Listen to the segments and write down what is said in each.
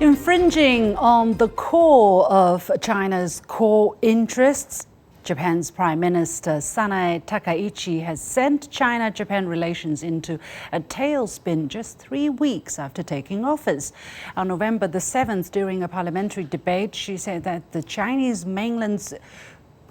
Infringing on the core of China's core interests, Japan's Prime Minister Sanae Takaichi has sent China-Japan relations into a tailspin just 3 weeks after taking office. On November the 7th, during a parliamentary debate, she said that the Chinese mainland's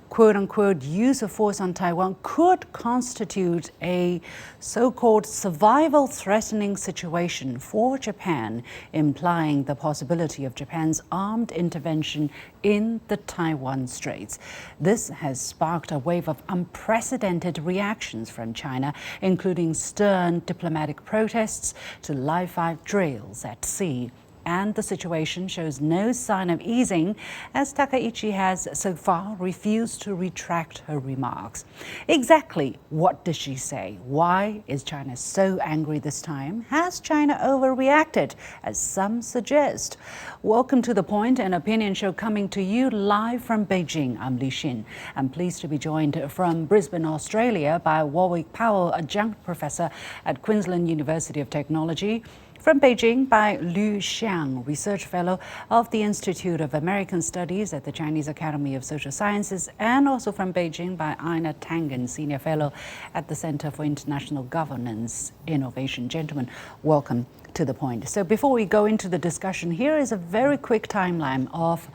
quote-unquote use of force on Taiwan could constitute a so-called survival-threatening situation for Japan, implying the possibility of Japan's armed intervention in the Taiwan Straits. This has sparked a wave of unprecedented reactions from China, including stern diplomatic protests to live-fire drills at sea. And the situation shows no sign of easing, as Takaichi has so far refused to retract her remarks. Exactly what did she say? Why is China so angry this time? Has China overreacted, as some suggest? Welcome to The Point, an opinion show coming to you live from Beijing. I'm Li Xin. I'm pleased to be joined from Brisbane, Australia by Warwick Powell, adjunct professor at Queensland University of Technology. From Beijing by Liu Xiang, research fellow of the Institute of American Studies at the Chinese Academy of Social Sciences, and also from Beijing by Ina Tangen, senior fellow at the Center for International Governance Innovation. Gentlemen, welcome to The Point. So before we go into the discussion, here is a very quick timeline of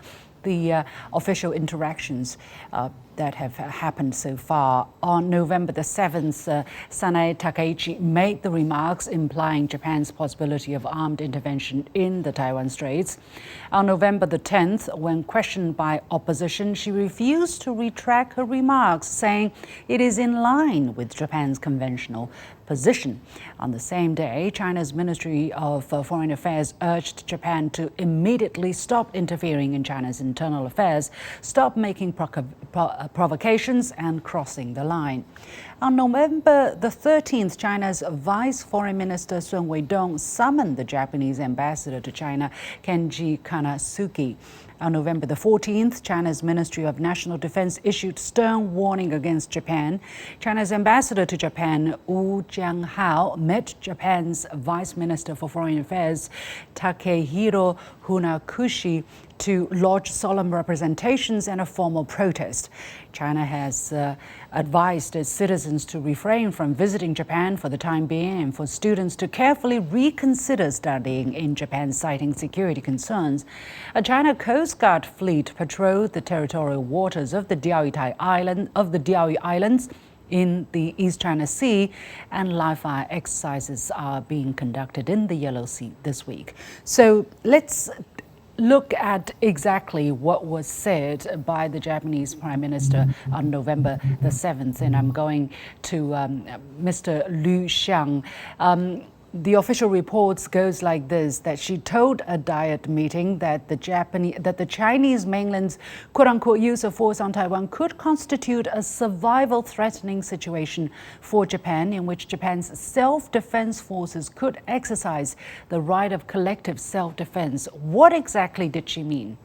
the official interactions that have happened so far. On November the 7th, Sanae Takaichi made the remarks implying Japan's possibility of armed intervention in the Taiwan Straits. On November the 10th, when questioned by opposition, she refused to retract her remarks, saying it is in line with Japan's conventional position. On the same day, China's Ministry of Foreign Affairs urged Japan to immediately stop interfering in China's internal affairs, stop making provocations and crossing the line. On November the 13th, China's Vice Foreign Minister Sun Weidong summoned the Japanese ambassador to China, Kenji Kanasuki. On November the 14th, China's Ministry of National Defense issued stern warning against Japan. China's ambassador to Japan, Wu Jianghao, met Japan's Vice Minister for Foreign Affairs, Takehiro Funakoshi, to lodge solemn representations and a formal protest. China has advised its citizens to refrain from visiting Japan for the time being, and for students to carefully reconsider studying in Japan, citing security concerns. A China Coast Guard fleet patrolled the territorial waters of the Diaoyutai Islands in the East China Sea, and live-fire exercises are being conducted in the Yellow Sea this week. So let's look at exactly what was said by the Japanese Prime Minister on November the 7th. And I'm going to Mr. Liu Xiang. The official reports goes like this, that she told a Diet meeting that the Chinese mainland's quote-unquote use of force on Taiwan could constitute a survival-threatening situation for Japan, in which Japan's self-defense forces could exercise the right of collective self-defense. What exactly did she mean?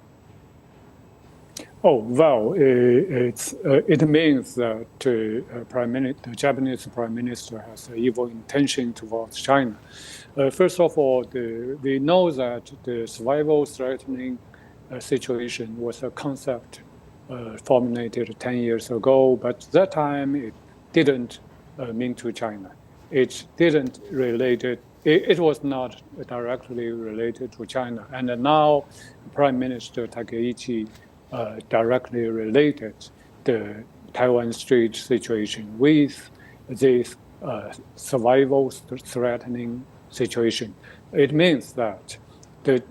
Oh, well, it means that the Japanese Prime Minister has an evil intention towards China. First of all, we know that the survival-threatening situation was a concept formulated 10 years ago, but that time it didn't mean to China. It didn't relate it. It was not directly related to China. And now Prime Minister Takaichi directly related the Taiwan Strait situation with this survival-threatening situation. It means that the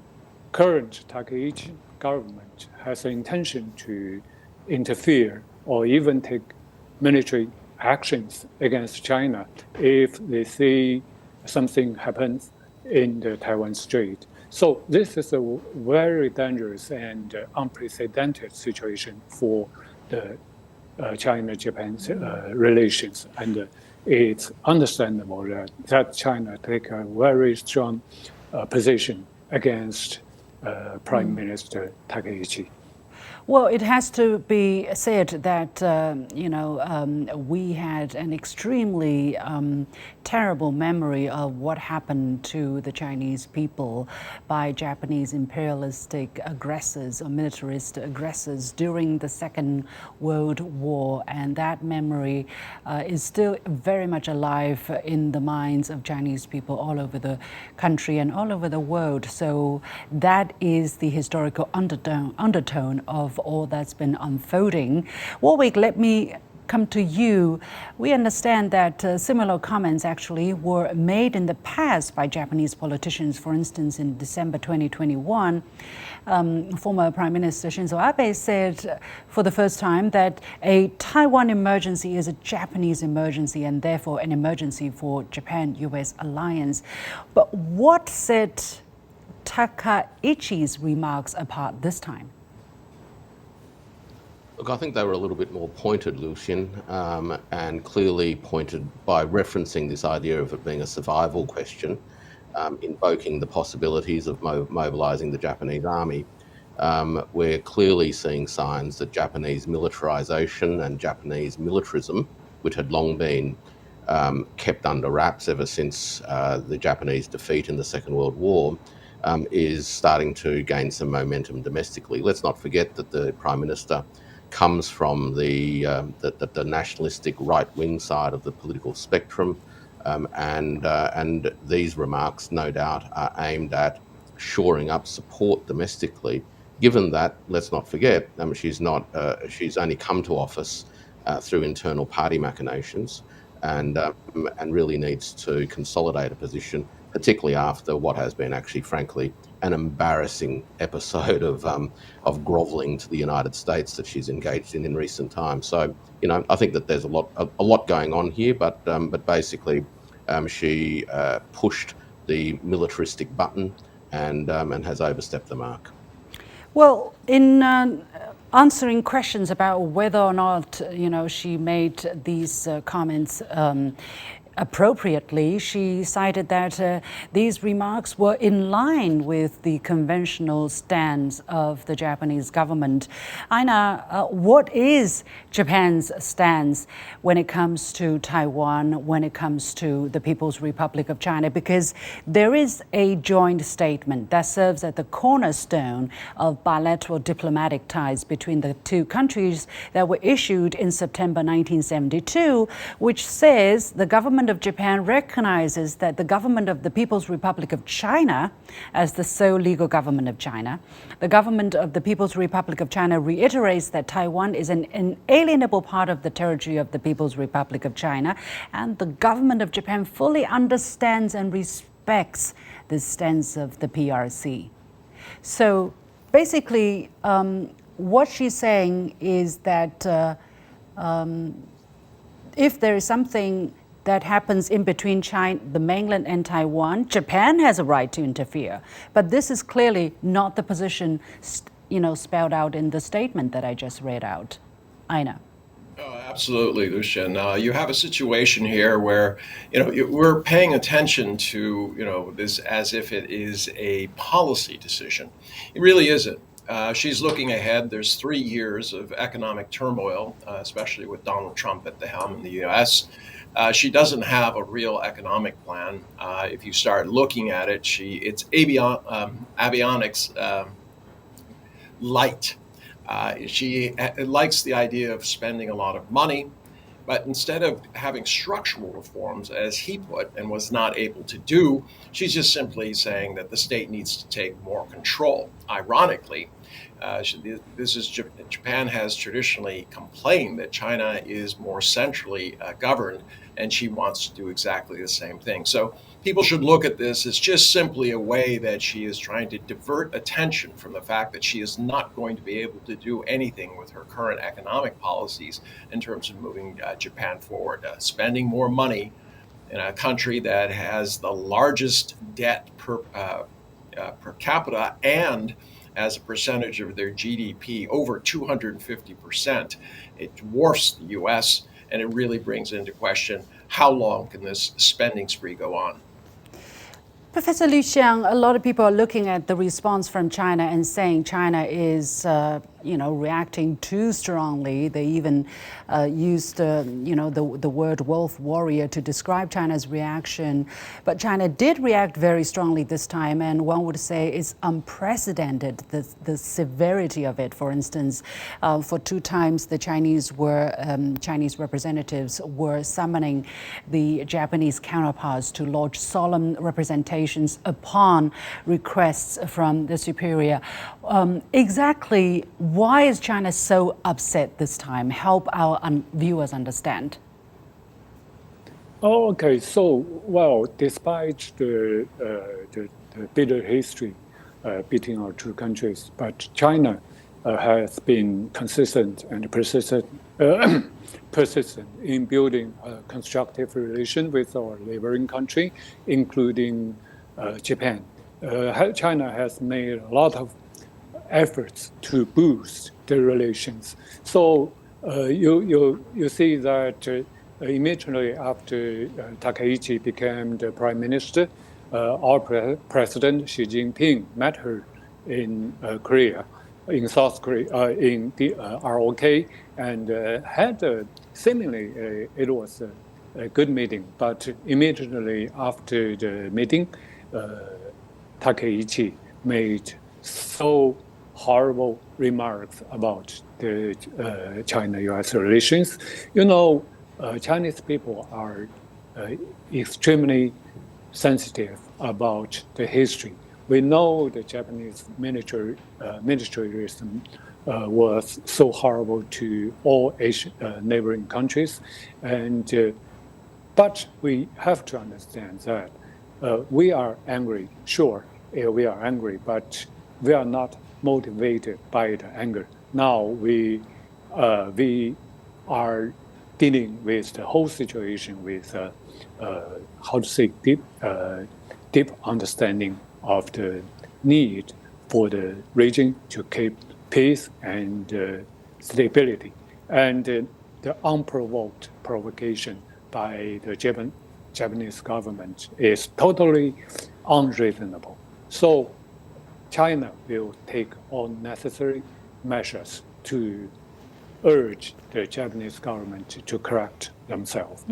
current Takaichi government has an intention to interfere or even take military actions against China if they see something happens in the Taiwan Strait. So this is a very dangerous and unprecedented situation for the China-Japan relations. And it's understandable that China take a very strong position against Prime Minister Takaichi. Well, it has to be said that, we had an extremely terrible memory of what happened to the Chinese people by Japanese imperialistic aggressors or militarist aggressors during the Second World War. And that memory is still very much alive in the minds of Chinese people all over the country and all over the world. So that is the historical undertone of all that's been unfolding. Warwick, let me come to you. We understand that similar comments actually were made in the past by Japanese politicians. For instance, in December 2021, former Prime Minister Shinzo Abe said for the first time that a Taiwan emergency is a Japanese emergency and therefore an emergency for Japan-US alliance. But what set Takaichi's remarks apart this time? Look, I think they were a little bit more pointed, Lucian, and clearly pointed by referencing this idea of it being a survival question, invoking the possibilities of mobilising the Japanese army. We're clearly seeing signs that Japanese militarisation and Japanese militarism, which had long been kept under wraps ever since the Japanese defeat in the Second World War, is starting to gain some momentum domestically. Let's not forget that the Prime Minister comes from the nationalistic right-wing side of the political spectrum, and these remarks, no doubt, are aimed at shoring up support domestically. Given that, let's not forget, she's only come to office through internal party machinations, and really needs to consolidate a position, particularly after what has been actually, frankly, an embarrassing episode of grovelling to the United States that she's engaged in recent times. So, I think that there's a lot going on here, but basically, she pushed the militaristic button and has overstepped the mark. Well, in answering questions about whether or not, she made these comments appropriately, she cited that these remarks were in line with the conventional stance of the Japanese government. Aina, what is Japan's stance when it comes to Taiwan, when it comes to the People's Republic of China? Because there is a joint statement that serves as the cornerstone of bilateral diplomatic ties between the two countries that were issued in September 1972, which says the government of Japan recognizes that the government of the People's Republic of China as the sole legal government of China. The government of the People's Republic of China reiterates that Taiwan is an inalienable part of the territory of the People's Republic of China, and the government of Japan fully understands and respects the stance of the PRC. So basically, what she's saying is that if there is something that happens in between China, the mainland and Taiwan, Japan has a right to interfere. But this is clearly not the position, spelled out in the statement that I just read out. Aina. Oh, absolutely, Lucian. You have a situation here where, we're paying attention to, this as if it is a policy decision. It really isn't. She's looking ahead. There's 3 years of economic turmoil, especially with Donald Trump at the helm in the U.S. She doesn't have a real economic plan. If you start looking at it, it's avionics light. She likes the idea of spending a lot of money, but instead of having structural reforms, as he put, and was not able to do, she's just simply saying that the state needs to take more control. Ironically, Japan has traditionally complained that China is more centrally governed, and she wants to do exactly the same thing. So people should look at this as just simply a way that she is trying to divert attention from the fact that she is not going to be able to do anything with her current economic policies in terms of moving Japan forward, spending more money in a country that has the largest debt per capita and as a percentage of their GDP, over 250%. It dwarfs the US, and it really brings into question how long can this spending spree go on. Professor Liu Xiang, a lot of people are looking at the response from China and saying China is reacting too strongly. They even used, the word wolf warrior to describe China's reaction. But China did react very strongly this time, and one would say it's unprecedented, the severity of it. For instance, for 2 times the Chinese representatives were summoning the Japanese counterparts to lodge solemn representations upon requests from the superior. Exactly why is China so upset this time? Help our viewers understand. Oh, okay. So, well, despite the bitter history between our 2 countries, but China has been consistent and persistent in building a constructive relation with our neighboring country, including Japan. China has made a lot of efforts to boost the relations. So you see that immediately after Takaichi became the prime minister, our president Xi Jinping met her in Korea, in South Korea, in the ROK, and had seemingly it was a good meeting. But immediately after the meeting, Takaichi made so horrible remarks about the China-U.S. relations. Chinese people are extremely sensitive about the history. We know the Japanese militarism was so horrible to all Asian neighboring countries, but we have to understand that we are angry. Sure, we are angry, but we are not motivated by the anger. Now we are dealing with the whole situation with deep understanding of the need for the region to keep peace and stability, and the unprovoked provocation by the Japanese government is totally unreasonable. So China will take all necessary measures to urge the Japanese government to correct themselves.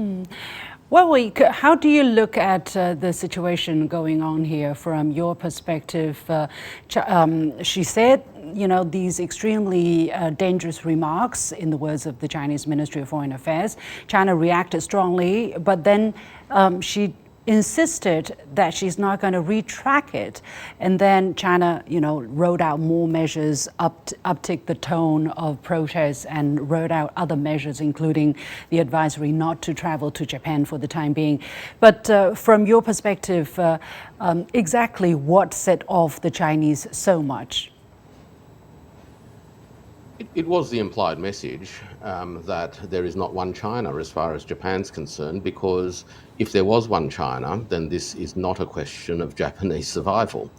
Well, how do you look at the situation going on here from your perspective? She said, these extremely dangerous remarks, in the words of the Chinese Ministry of Foreign Affairs. China reacted strongly, but then she insisted that she's not going to retract it. And then China, rolled out more measures, uptick the tone of protests, and rolled out other measures, including the advisory not to travel to Japan for the time being. But from your perspective, exactly what set off the Chinese so much? It was the implied message that there is not one China as far as Japan's concerned, because if there was one China, then this is not a question of Japanese survival.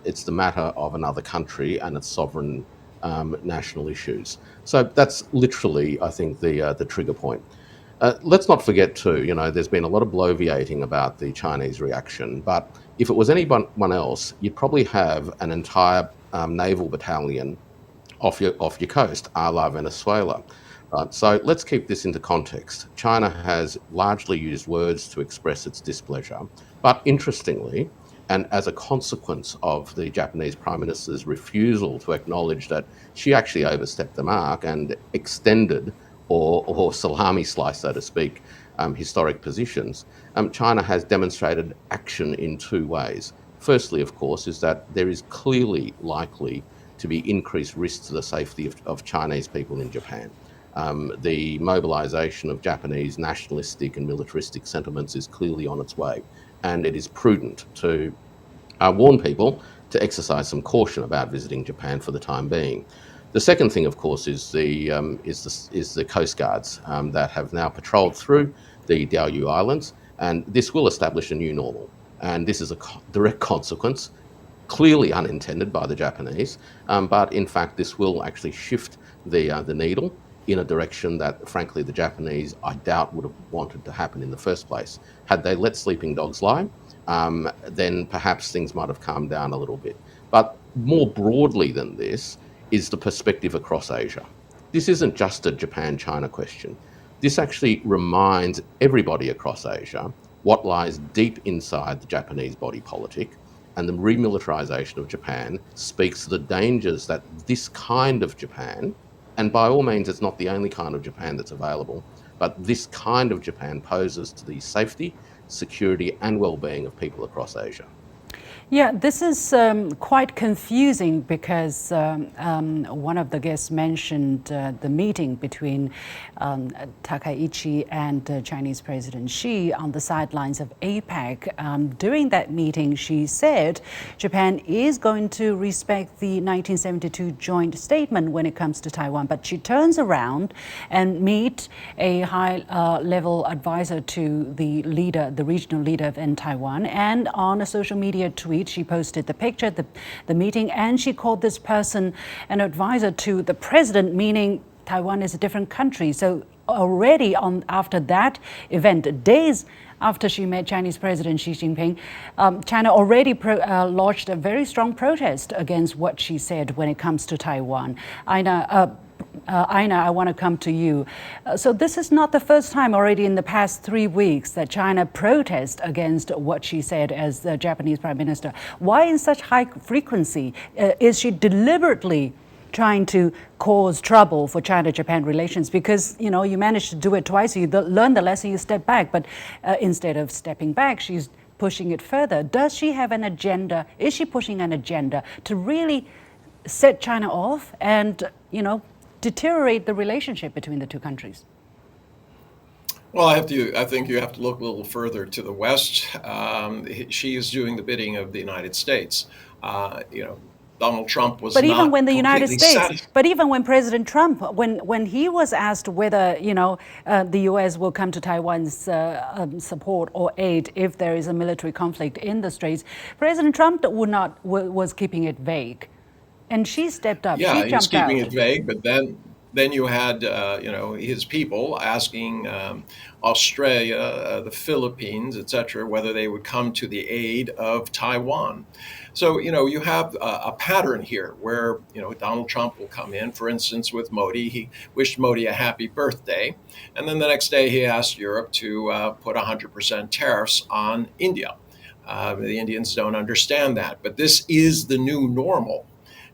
It's the matter of another country and its sovereign national issues. So that's literally, I think, the trigger point. Let's not forget too, there's been a lot of bloviating about the Chinese reaction, but if it was anyone else, you'd probably have an entire naval battalion off your coast, a la Venezuela. So let's keep this into context. China has largely used words to express its displeasure, but interestingly, and as a consequence of the Japanese Prime Minister's refusal to acknowledge that she actually overstepped the mark and extended or salami slice, so to speak, historic positions, China has demonstrated action in 2 ways. Firstly, of course, is that there is clearly likely to be increased risk to the safety of Chinese people in Japan. The mobilization of Japanese nationalistic and militaristic sentiments is clearly on its way, and it is prudent to warn people to exercise some caution about visiting Japan for the time being. The second thing, of course, is the coast guards that have now patrolled through the Diaoyu Islands, and this will establish a new normal. And this is a direct consequence, clearly unintended by the Japanese, but in fact this will actually shift the needle in a direction that, frankly, the Japanese, I doubt, would have wanted to happen in the first place. Had they let sleeping dogs lie, then perhaps things might have calmed down a little bit. But more broadly than this, is the perspective across Asia. This isn't just a Japan-China question. This actually reminds everybody across Asia what lies deep inside the Japanese body politic, and the remilitarization of Japan speaks to the dangers that this kind of Japan, and by all means it's not the only kind of Japan that's available, but this kind of Japan poses to the safety, security and well-being of people across Asia. Yeah, this is quite confusing because one of the guests mentioned the meeting between Takaichi and Chinese President Xi on the sidelines of APEC. During that meeting, she said Japan is going to respect the 1972 joint statement when it comes to Taiwan, but she turns around and meet a high-level advisor to the leader, the regional leader in Taiwan, and on a social media tweet, she posted the picture, the meeting, and she called this person an advisor to the president, meaning Taiwan is a different country. So already after that event, days after she met Chinese President Xi Jinping, China already lodged a very strong protest against what she said when it comes to Taiwan. Aina, I want to come to you. So this is not the first time already in the past 3 weeks that China protests against what she said as the Japanese Prime Minister. Why in such high frequency? Is she deliberately trying to cause trouble for China-Japan relations? Because, you know, you managed to do it twice, you learn the lesson, you step back. But instead of stepping back, she's pushing it further. Does she have an agenda? Is she pushing an agenda to really set China off and, you know, deteriorate the relationship between the two countries? Well, I think you have to look a little further to the West. She is doing the bidding of the United States. Donald Trump was but not even when the United completely States, satisfied. but even when President Trump, when he was asked whether the U.S. will come to Taiwan's support or aid if there is a military conflict in the Straits, President Trump was keeping it vague. And she stepped up. Yeah, she he was jumped keeping out. it vague, but then you had his people asking Australia, the Philippines, etc., whether they would come to the aid of Taiwan. So you have a pattern here where Donald Trump will come in, for instance, with Modi. He wished Modi a happy birthday, and then the next day he asked Europe to put 100% tariffs on India. The Indians don't understand that, but this is the new normal.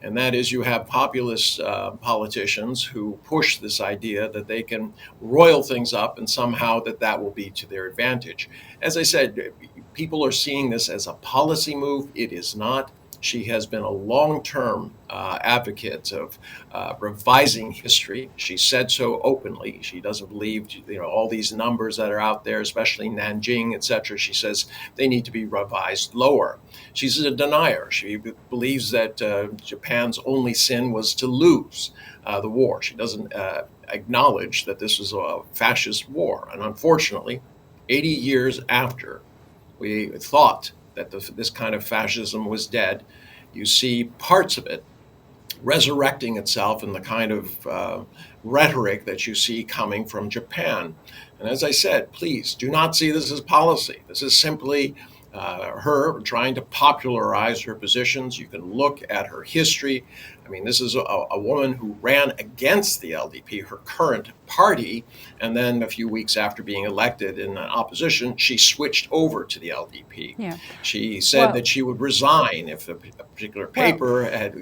And that is, you have populist politicians who push this idea that they can roil things up and somehow that will be to their advantage. As I said, people are seeing this as a policy move. It is not. She has been a long-term advocate of revising history. She said so openly. She doesn't believe all these numbers that are out there, especially Nanjing, etc. She says they need to be revised lower. She's a denier. She believes that Japan's only sin was to lose the war. She doesn't acknowledge that this was a fascist war. And unfortunately, 80 years after we thought that this kind of fascism was dead, you see parts of it resurrecting itself in the kind of rhetoric that you see coming from Japan. And as I said, please do not see this as policy. This is simply her trying to popularize her positions. You can look at her history. I mean, this is a woman who ran against the LDP, her current party, and then a few weeks after being elected in opposition, she switched over to the LDP. Yeah. She said that she would resign if a particular paper had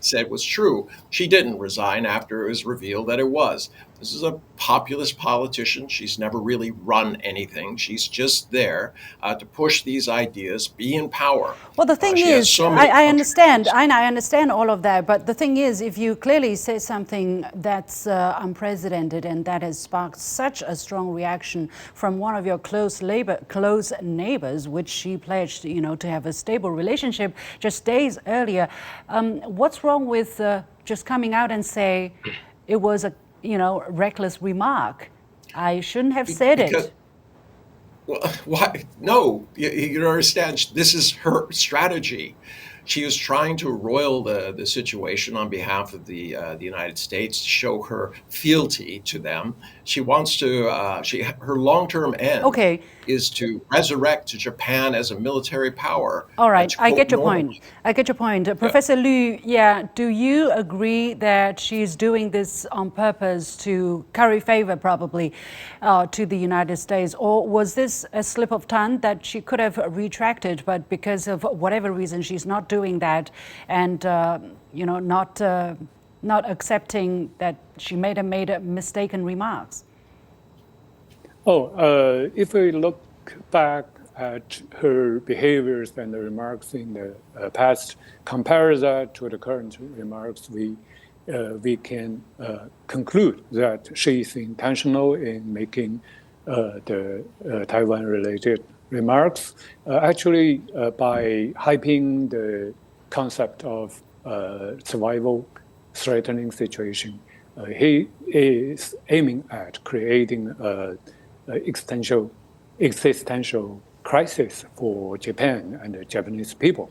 said was true. She didn't resign after it was revealed that it was. This is a populist politician. She's never really run anything. She's just there to push these ideas, be in power. Well, the thing is, I understand. I understand all of that. But the thing is, if you clearly say something that's unprecedented and that has sparked such a strong reaction from one of your close neighbors, which she pledged, to have a stable relationship just days earlier, what's wrong with just coming out and say it was a reckless remark? I shouldn't have said it. Well, why? No, you don't understand. This is her strategy. She was trying to roil the situation on behalf of the United States to show her fealty to them. She wants to. Her long-term end Okay. is to resurrect Japan as a military power. All right, to I quote get your normal. point. I get your point. Professor Liu, yeah, do you agree that she's doing this on purpose to curry favor, probably, to the United States? Or was this a slip of tongue that she could have retracted, but because of whatever reason, she's not doing that and, not accepting that she made a mistaken remarks? If we look back at her behaviors and the remarks in the past, compare that to the current remarks, we can conclude that she is intentional in making the Taiwan-related remarks. Actually, by hyping the concept of survival threatening situation, he is aiming at creating existential crisis for Japan and the Japanese people,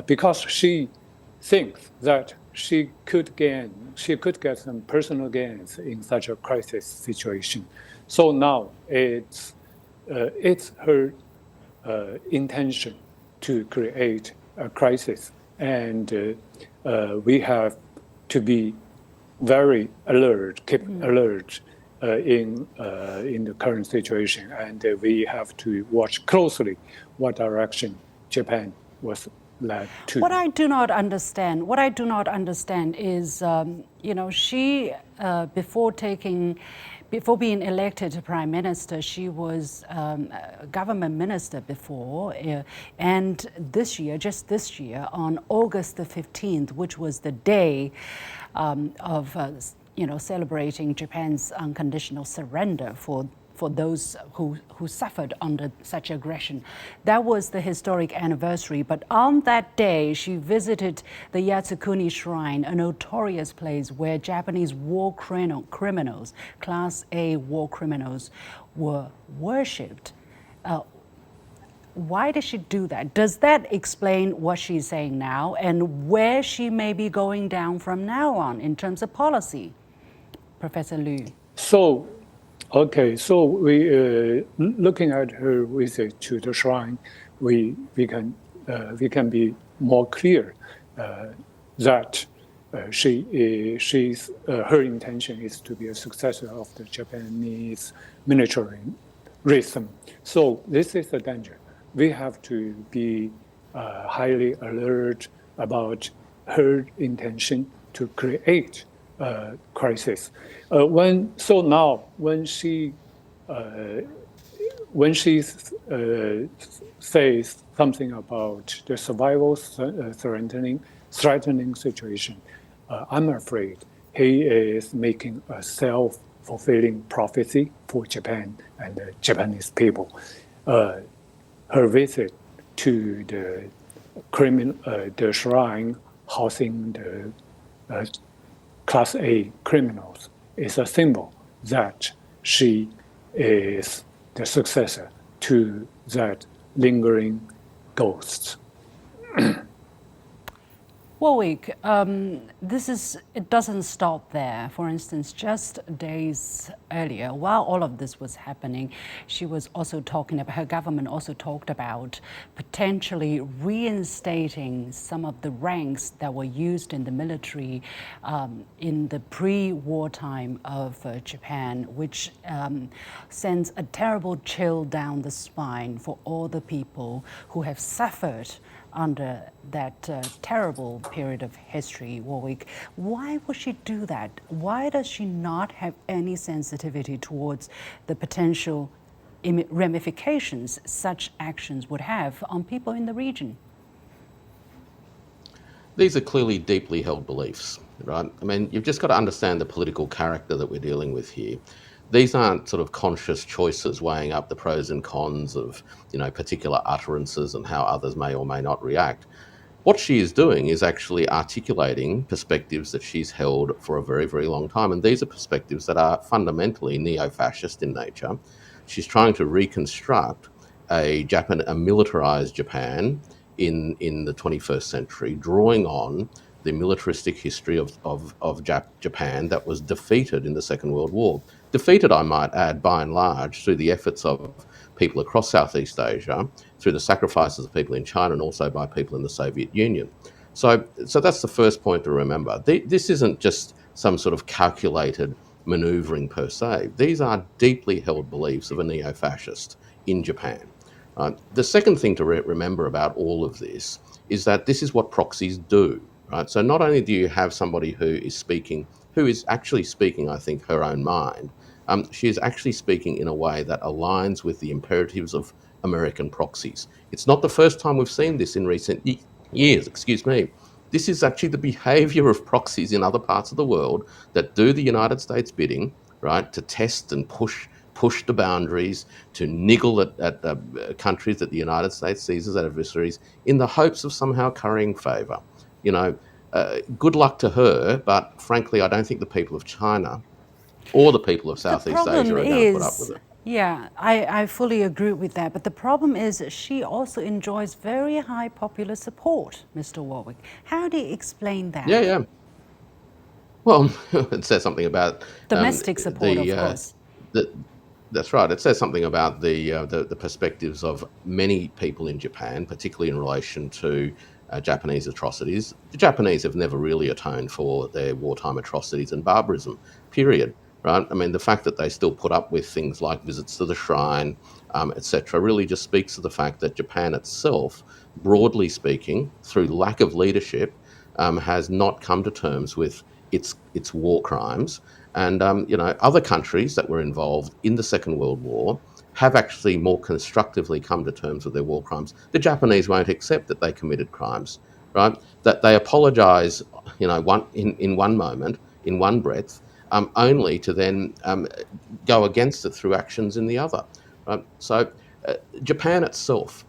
because she thinks that she could get some personal gains in such a crisis situation. So now it's her intention to create a crisis, and we have to be very alert, keep alert in the current situation, and we have to watch closely what direction Japan was led to. What I do not understand is, she before being elected prime minister, she was a government minister before, and just this year, on August the 15th, which was the day of celebrating Japan's unconditional surrender for those who suffered under such aggression. That was the historic anniversary. But on that day, she visited the Yatsukuni Shrine, a notorious place where Japanese war criminals, Class A war criminals, were worshipped. Why did she do that? Does that explain what she's saying now and where she may be going down from now on in terms of policy? Professor Liu. So we looking at her visit to the shrine, we can be more clear that her intention is to be a successor of the Japanese militarism. So this is a danger. We have to be highly alert about her intention to create crisis. When she says something about the survival threatening situation, I'm afraid he is making a self-fulfilling prophecy for Japan and the Japanese people. Her visit to the shrine housing the Class A criminals is a symbol that she is the successor to that lingering ghost. Warwick, it doesn't stop there. For instance, just days earlier, while all of this was happening, she was also her government also talked about potentially reinstating some of the ranks that were used in the military in the pre-war time of Japan, which sends a terrible chill down the spine for all the people who have suffered under that terrible period of history, Warwick. Why would she do that? Why does she not have any sensitivity towards the potential ramifications such actions would have on people in the region? These are clearly deeply held beliefs, right? I mean, you've just got to understand the political character that we're dealing with here. These aren't sort of conscious choices weighing up the pros and cons of, particular utterances and how others may or may not react. What she is doing is actually articulating perspectives that she's held for a very, very long time. And these are perspectives that are fundamentally neo-fascist in nature. She's trying to reconstruct a militarized Japan in the 21st century, drawing on the militaristic history of Japan that was defeated in the Second World War. Defeated, I might add, by and large, through the efforts of people across Southeast Asia, through the sacrifices of people in China, and also by people in the Soviet Union. So that's the first point to remember. This isn't just some sort of calculated manoeuvring per se. These are deeply held beliefs of a neo-fascist in Japan. The second thing to remember about all of this is that this is what proxies do. Right? So not only do you have somebody who is actually speaking, I think, her own mind, she is actually speaking in a way that aligns with the imperatives of American proxies. It's not the first time we've seen this in recent years, This is actually the behavior of proxies in other parts of the world that do the United States bidding, right, to test and push the boundaries, to niggle at countries that the United States sees as adversaries in the hopes of somehow currying favour. Good luck to her, but frankly, I don't think the people of China or the people of Southeast Asia are going to put up with it. Yeah, I fully agree with that. But the problem is she also enjoys very high popular support, Mr. Warwick. How do you explain that? Yeah. Well, it says something about domestic support, of course. That's right. It says something about the perspectives of many people in Japan, particularly in relation to Japanese atrocities. The Japanese have never really atoned for their wartime atrocities and barbarism, period. Right? I mean, the fact that they still put up with things like visits to the shrine, etc., really just speaks to the fact that Japan itself, broadly speaking, through lack of leadership, has not come to terms with its war crimes. And other countries that were involved in the Second World War have actually more constructively come to terms with their war crimes. The Japanese won't accept that they committed crimes, right? That they apologise, in one moment, in one breath, only to then go against it through actions in the other. Right? So Japan itself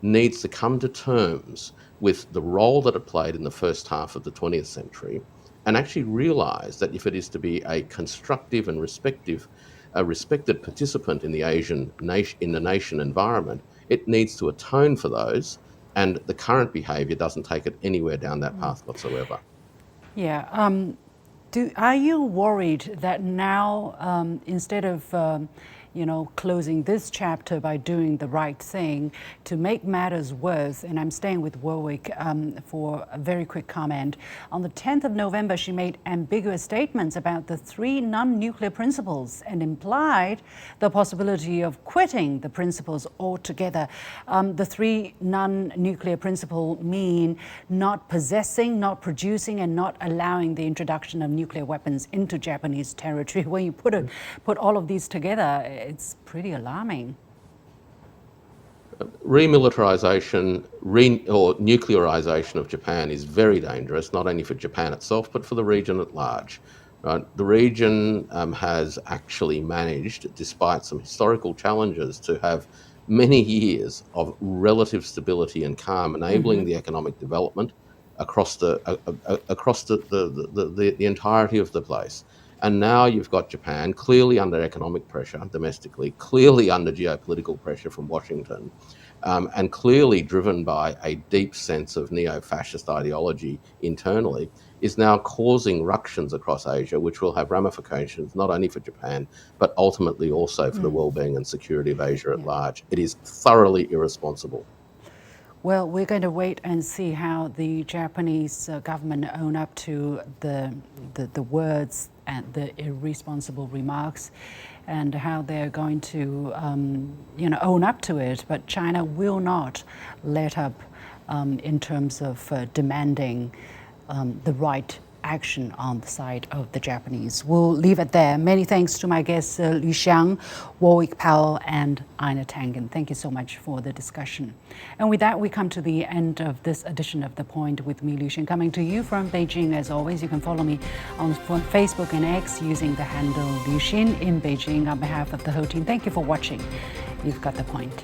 needs to come to terms with the role that it played in the first half of the 20th century, and actually realise that if it is to be a constructive and respected participant in the nation environment, it needs to atone for those, and the current behaviour doesn't take it anywhere down that path whatsoever. Yeah. Are you worried that now, instead of closing this chapter by doing the right thing, to make matters worse, and I'm staying with Warwick for a very quick comment. On the 10th of November, she made ambiguous statements about the 3 non-nuclear principles and implied the possibility of quitting the principles altogether. The 3 non-nuclear principles mean not possessing, not producing, and not allowing the introduction of nuclear weapons into Japanese territory. When you put all of these together, it's pretty alarming. Remilitarization or nuclearization of Japan is very dangerous, not only for Japan itself, but for the region at large. Right? The region has actually managed, despite some historical challenges, to have many years of relative stability and calm, enabling the economic development across the entirety of the place. And now you've got Japan clearly under economic pressure domestically, clearly under geopolitical pressure from Washington, and clearly driven by a deep sense of neo-fascist ideology internally, is now causing ructions across Asia, which will have ramifications not only for Japan, but ultimately also for the well-being and security of Asia at large. It is thoroughly irresponsible. Well, we're going to wait and see how the Japanese government own up to the words and the irresponsible remarks, and how they're going to own up to it. But China will not let up in terms of demanding the right action on the side of the Japanese. We'll leave it there. Many thanks to my guests, Liu Xiang, Warwick Powell, and Ina Tangen. Thank you so much for the discussion. And with that, we come to the end of this edition of The Point with me, Liu Xiang, coming to you from Beijing. As always, you can follow me on Facebook and X using the handle Liu Xin in Beijing. On behalf of the whole team, thank you for watching. You've got The Point.